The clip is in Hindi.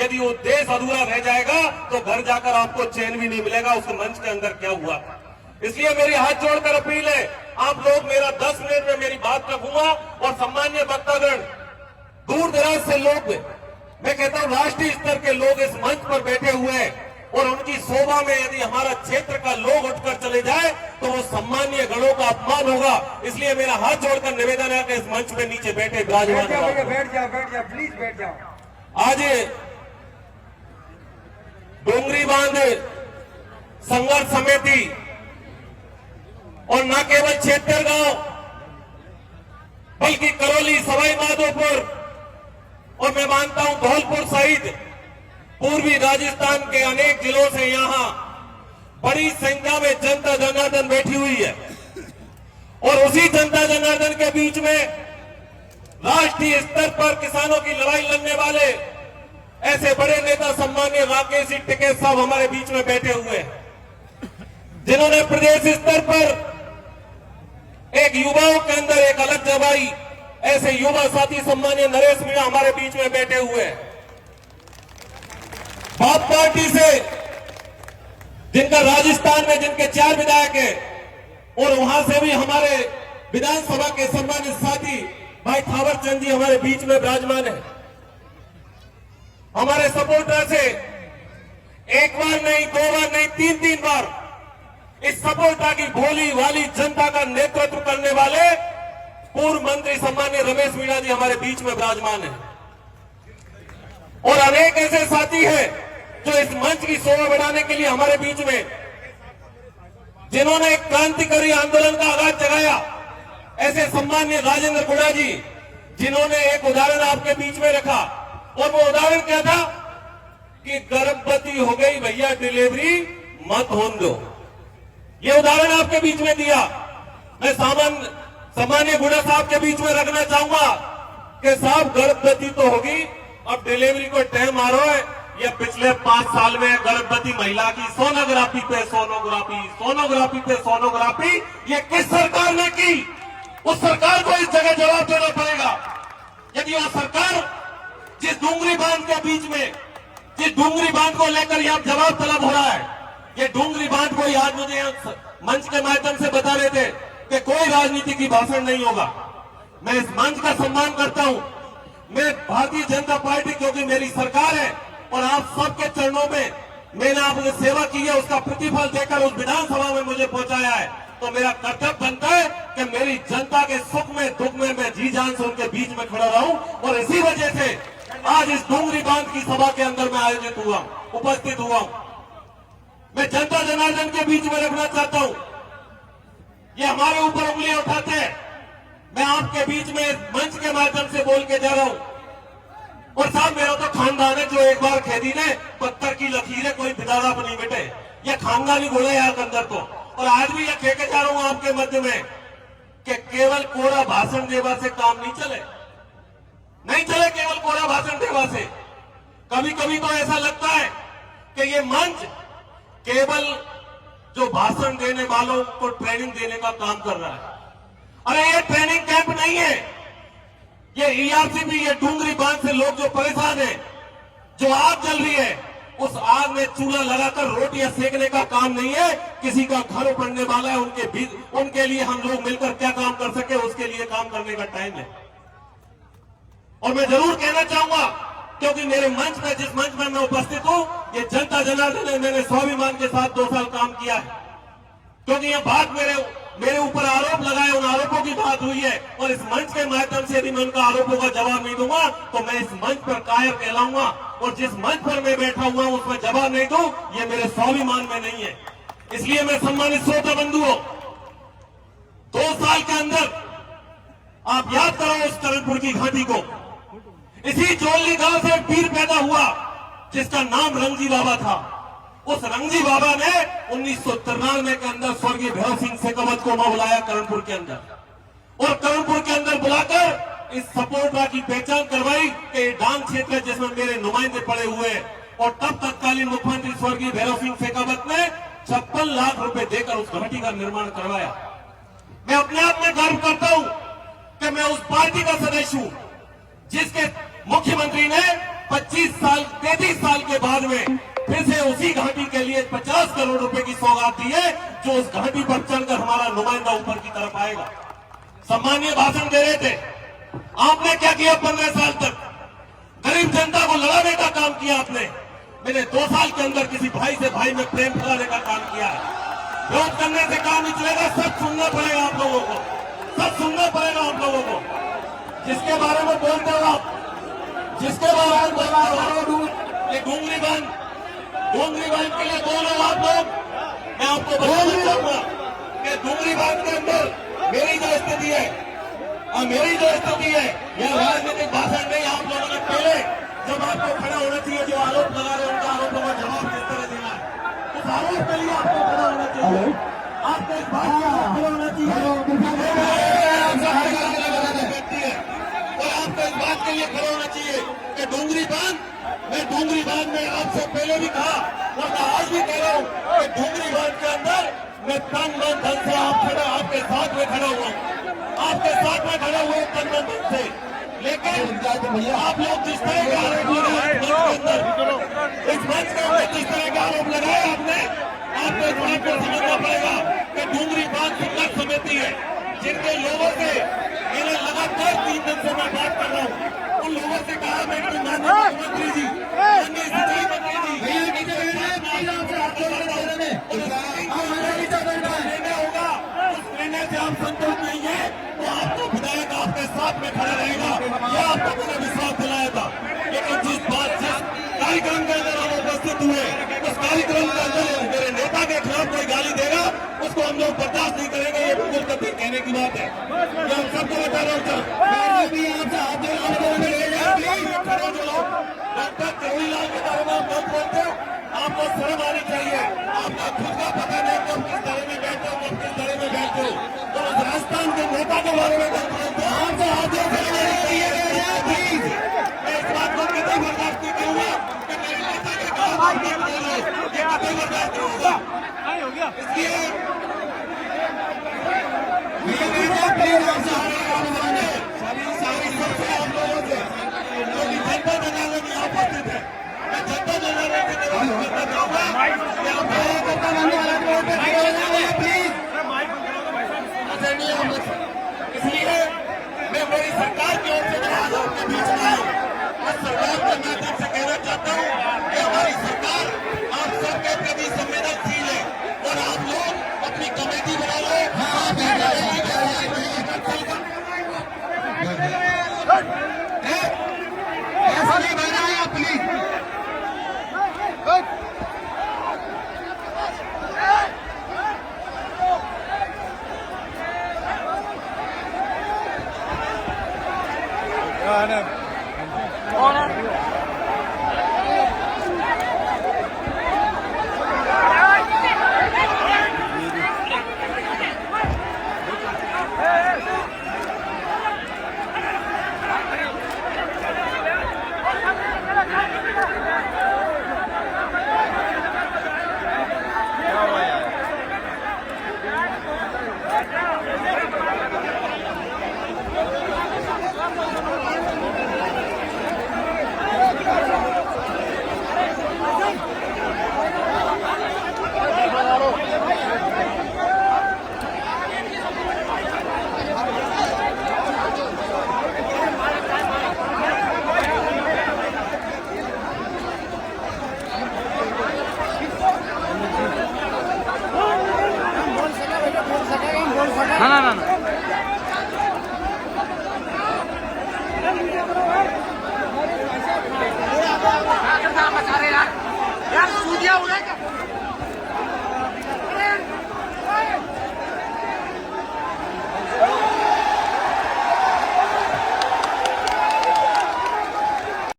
यदि वो देश अधूरा रह जाएगा तो घर जाकर आपको चैन भी नहीं मिलेगा उस मंच के अंदर क्या हुआ। इसलिए मेरी हाथ जोड़कर अपील है, आप लोग मेरा 10 मिनट में मेरी बात रखूंगा और सम्मान्य वक्तागण, दूर दराज से लोग, मैं कहता हूं राष्ट्रीय स्तर के लोग इस मंच पर बैठे हुए हैं और उनकी शोभा में यदि हमारा क्षेत्र का लोग उठकर चले जाए तो वो सम्मानीय गणों का अपमान होगा। इसलिए मेरा हाथ जोड़कर निवेदन है कि इस मंच पे नीचे बैठे विराजमान बैठ जाओ प्लीज बैठ जाओ। आज डोंगरी बांध संघर्ष समिति और न केवल छेत्तरगांव बल्कि करौली, सवाई माधोपुर और मैं मानता हूं धौलपुर सहित पूर्वी राजस्थान के अनेक जिलों से यहां बड़ी संख्या में जनता जनार्दन बैठी हुई है और उसी जनता जनार्दन के बीच में राष्ट्रीय स्तर पर किसानों की लड़ाई लड़ने वाले ऐसे बड़े नेता सम्मान्य राकेश जी टिकैत साहब हमारे बीच में बैठे हुए हैं, जिन्होंने प्रदेश स्तर पर एक युवाओं के अंदर एक अलग जगाई। ऐसे युवा साथी सम्मान्य नरेश मीणा हमारे बीच में बैठे हुए हैं, बाप पार्टी से जिनका राजस्थान में जिनके 4 विधायक हैं और वहां से भी हमारे विधानसभा के सम्मानित साथी भाई थावर चंद जी हमारे बीच में विराजमान है। हमारे सपोर्टर से एक बार नहीं, 2 बार नहीं, 3 बार इस सपोर्टर की भोली वाली जनता का नेतृत्व करने वाले पूर्व मंत्री सम्मान्य रमेश मीणा जी हमारे बीच में विराजमान है और अनेक ऐसे साथी हैं जो इस मंच की शोभा बढ़ाने के लिए हमारे बीच में, जिन्होंने एक क्रांतिकारी आंदोलन का आगाज जगाया, ऐसे सम्मान्य राजेंद्र गुड़ा जी, जिन्होंने एक उदाहरण आपके बीच में रखा और वो उदाहरण क्या था कि गर्भवती हो गई भैया डिलीवरी मत होने दो। ये उदाहरण आपके बीच में दिया। मैं सम्मान्य गुड़ा साहब के बीच में रखना चाहूंगा कि साहब गर्भवती तो होगी, अब डिलीवरी को टाइम मारो है। ये पिछले 5 साल में गर्भवती महिला की सोनोग्राफी पे सोनोग्राफी ये किस सरकार ने की? उस सरकार को इस जगह जवाब देना पड़ेगा। यदि वह सरकार जिस डूंगरी बांध के बीच में, जिस डूंगरी बांध को लेकर यहां जवाब तलब हो रहा है, ये डूंगरी बांध को आज मुझे मंच के माध्यम से बता रहे थे कि कोई राजनीति की भाषण नहीं होगा। मैं इस मंच का सम्मान करता हूं। मैं भारतीय जनता पार्टी, क्योंकि मेरी सरकार है और आप सबके चरणों में मैंने आपने सेवा की है, उसका प्रतिफल देकर उस विधानसभा में मुझे पहुंचाया है, तो मेरा कर्तव्य बनता है कि मेरी जनता के सुख में दुख में मैं जी जान से उनके बीच में खड़ा रहूं। और इसी वजह से आज इस डूंगरी बांध की सभा के अंदर मैं आयोजित हुआ, उपस्थित हुआ। मैं जनता जनार्दन के बीच में रखना चाहता हूं। ये हमारे ऊपर उंगलियां उठाते हैं, मैं आपके बीच में मंच के माध्यम से बोल के जा रहा हूं। और साहब मेरा तो खानदान है जो एक बार खेती ने पत्थर की लकीरें कोई बिदारा पर नहीं बेटे, ये खानदानी गुण है यहाँ के अंदर तो। और आज भी यह कह के जा रहा हूं आपके मध्य में कि केवल कोरा भाषण देवा से काम नहीं चले, नहीं चले केवल कोरा भाषण देवा से। कभी कभी तो ऐसा लगता है कि ये मंच केवल जो भाषण देने वालों को ट्रेनिंग देने का काम कर रहा है। अरे ये ट्रेनिंग कैंप नहीं है, ये ईआरसीबी, ये डूंगरी बांध से लोग जो परेशान हैं, जो आग जल रही है, उस आग में चूल्हा लगाकर रोटियां सेकने का काम नहीं है। किसी का घर पड़ने वाला है, उनके लिए हम लोग मिलकर क्या काम कर सके उसके लिए काम करने का टाइम है। और मैं जरूर कहना चाहूंगा, क्योंकि मेरे मंच में, जिस मंच में मैं उपस्थित हूं, ये जनता जनार्दन ने मैंने स्वाभिमान के साथ 2 साल काम किया है। क्योंकि ये बात मेरे ऊपर आरोप लगाए, उन आरोपों की बात हुई है और इस मंच के माध्यम से यदि मैं उनका आरोपों का जवाब नहीं दूंगा तो मैं इस मंच पर कायर कहलाऊंगा। और जिस मंच पर मैं बैठा हुआ हूं उसमें जवाब नहीं दूं, ये मेरे स्वाभिमान में नहीं है। इसलिए मैं सम्मानित श्रोता बंधुओं, 2 साल के अंदर आप याद करो उस करणपुर की घाटी को। इसी जोली गांव से एक वीर पैदा हुआ जिसका नाम रंगजी बाबा था। उस रंगजी बाबा ने 1993 के अंदर स्वर्गीय भैरव सिंह शेखावत को बुलाया करणपुर के अंदर, और करणपुर के अंदर बुलाकर इस सपोर्टा की पहचान करवाई कि डांग क्षेत्र है जिसमें मेरे नुमाइंदे पड़े हुए हैं। और तब तत्कालीन मुख्यमंत्री स्वर्गीय भैरव सिंह शेखावत ने 56 लाख रुपए देकर उस घाटी का निर्माण करवाया। मैं अपने आप में गर्व करता हूं कि मैं उस पार्टी का सदस्य हूं जिसके मुख्यमंत्री ने 33 आती है जो उस घाटी पर चढ़कर हमारा नुमाइंदा ऊपर की तरफ आएगा। सम्मानीय भाषण दे रहे थे, आपने क्या किया 15 साल तक? गरीब जनता को लड़ाने का काम किया आपने। मैंने 2 साल के अंदर किसी भाई से भाई में प्रेम फैलाने का काम किया है। विरोध करने से काम नहीं चलेगा, सब सुनना पड़ेगा आप लोगों को, सब सुनना पड़ेगा आप लोगों को। जिसके बारे में बोलते हो आप, जिसके बारे में बोलते हो, ये डूंगरी बांध के लिए बोल रहे हो आप लोग। मैं आपको बताना चाहूंगा कि डूंगरी बांध के अंदर मेरी जो स्थिति है और मेरी जो स्थिति है, यह राजनीतिक भाषण नहीं। आप लोगों ने पहले जब आपको खड़ा होना चाहिए, जो आरोप लगा रहे हैं उनका आरोपों का जवाब किस तरह देना है, उस आरोप के लिए आपको खड़ा होना चाहिए। आपको इस बात के लिए खड़ा होना चाहिए और आपको इस बात के लिए खड़ा होना चाहिए कि डूंगरी बांध में आपसे पहले भी कहा और मैं आज भी कह रहा हूँ कि डूंगरी बांध के अंदर मैं तन मन धन से आपके साथ में खड़ा हुआ हूँ, आपके साथ में खड़ा हुआ तन मन धन से। लेकिन आप लोग जिस तरह के आरोप लगाए इस मंच के अंदर जिस तरह के आरोप लगाए आपने, आपको इस बात को समझना पड़ेगा कि डूंगरी बांध संघर्ष समिति है, जिनके लोगों से मैंने लगातार 3 दिन से मैं बात कर रहा हूँ। उन लोगों से कहा मैं कि माननीय मुख्यमंत्री जी, माननीय सिंचाई मंत्री जी, निर्णय होगा, उस निर्णय से आप संतुष्ट नहीं है तो आपको विधायक आपके साथ में खड़ा रहेगा, यह आपको मैंने विश्वास दिलाया था। लेकिन जिस कार्यक्रम के अंदर हम उपस्थित हुए, उस कार्यक्रम के अंदर मेरे नेता के खिलाफ कोई गाली देगा, उसको हम लोग बर्दाश्त नहीं करेंगे। ये बिल्कुल कभी कहने की बात है, ये हम सबको बता रहा हूँ। डॉक्टर जवाहरलाल के बारे में आप बात करते हो, आपको शर्म आनी चाहिए। आपका खुद का पता नहीं कब किस तरह में बैठते हो, कब किस तरह में बैठते हो। तो राजस्थान के नेता के बारे में बात करते हो, आपसे हाथ जोड़ने चाहिए। मैं इस बात को कतई बर्दाश्त नहीं करूंगा कि मेरे नेता के खिलाफ आप बात कर रहे हो, ये कतई बर्दाश्त नहीं होगा। इसलिए सारी सबसे आप लोगों से क्योंकि जनता जनाने में आप उपस्थित है, मैं जनता जनाने से निवेदन करना चाहूंगा कि आप इसलिए मैं मेरी सरकार की ओर से आज आपके बीच में आया और सरकार के माध्यम से कहना चाहता हूँ